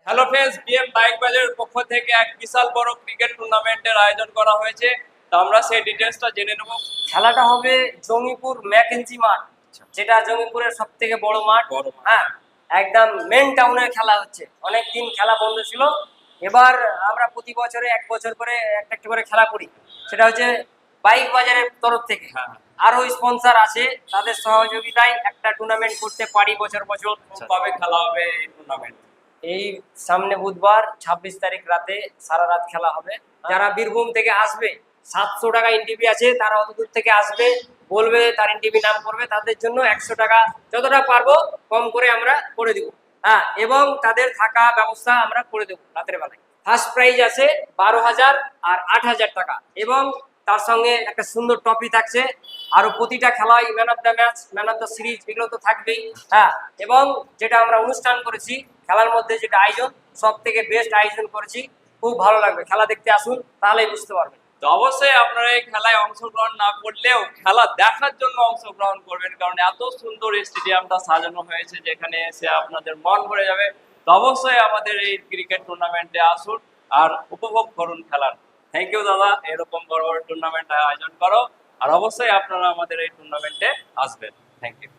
Hello friends, BM bike বাজারের পক্ষ থেকে এক বিশাল বড় ক্রিকেট টুর্নামেন্টের আয়োজন করা হয়েছে। তো আমরা সেই ডিটেলসটা জেনে নেব। খেলাটা হবে জঙ্গিপুর ম্যাকেন্সি মাঠ, যেটা জঙ্গিপুরের সব থেকে বড় মাঠ। হ্যাঁ, একদম মেন টাউনের খেলা হচ্ছে। অনেকদিন খেলা বন্ধ ছিল, এবার আমরা প্রতি বছরে এক বছর করে একটা একটা করে খেলা করি। সেটা হচ্ছে বাইক বাজারের তরফ থেকে। হ্যাঁ। আরো স্পন্সর আছে, তাদের সহযোগিতায় একটা টুর্নামেন্ট করতে পারি বছর বছর। কবে খেলা হবে এই টুর্নামেন্ট? এই সামনে বুধবার 26 তারিখ রাতে সারা রাত খেলা হবে। যারা বীরভূম থেকে আসবে, 700 টাকা এন্ট্রি আছে। তারা অত দূর থেকে আসবে, বলবে তার এন্ট্রি নাম করবে, তাদের জন্য 100 টাকা যতটা পারবো কম করে আমরা করে দিব। হ্যাঁ, এবং তাদের থাকা ব্যবস্থা আমরা করে দেবো রাতের বেলায়। ফার্স্ট প্রাইজ আছে 12,000 আর 8,000 টাকা, এবং তার সঙ্গে একটা সুন্দর ট্রফি থাকছে। আরো প্রতিটা খেলায় man of the match, man of the series, এগুলো তো থাকবেই। হ্যাঁ, এবং যেটা আমরা অনুষ্ঠান করেছি খেলার মধ্যে, যেটা আয়োজন সব থেকে বেস্ট আয়োজন করেছি। খুব ভালো লাগবে, খেলা দেখতে আসুন, তাহলেই বুঝতে পারবেন। তো অবশ্যই আপনারা এই খেলায় অংশগ্রহণ না করলেও খেলা দেখার জন্য অংশগ্রহণ করবেন, কারণ এত সুন্দর স্টেডিয়ামটা সাজানো হয়েছে, যেখানে এসে আপনাদের মন ভরে যাবে। তো অবশ্যই আমাদের এই ক্রিকেট টুর্নামেন্টে আসুন আর উপভোগ করুন খেলার। থ্যাংক ইউ দাদা, এরকম বড় বড় টুর্নামেন্ট আয়োজন করো। আর অবশ্যই আপনারা আমাদের এই টুর্নামেন্টে আসবেন। Thank you.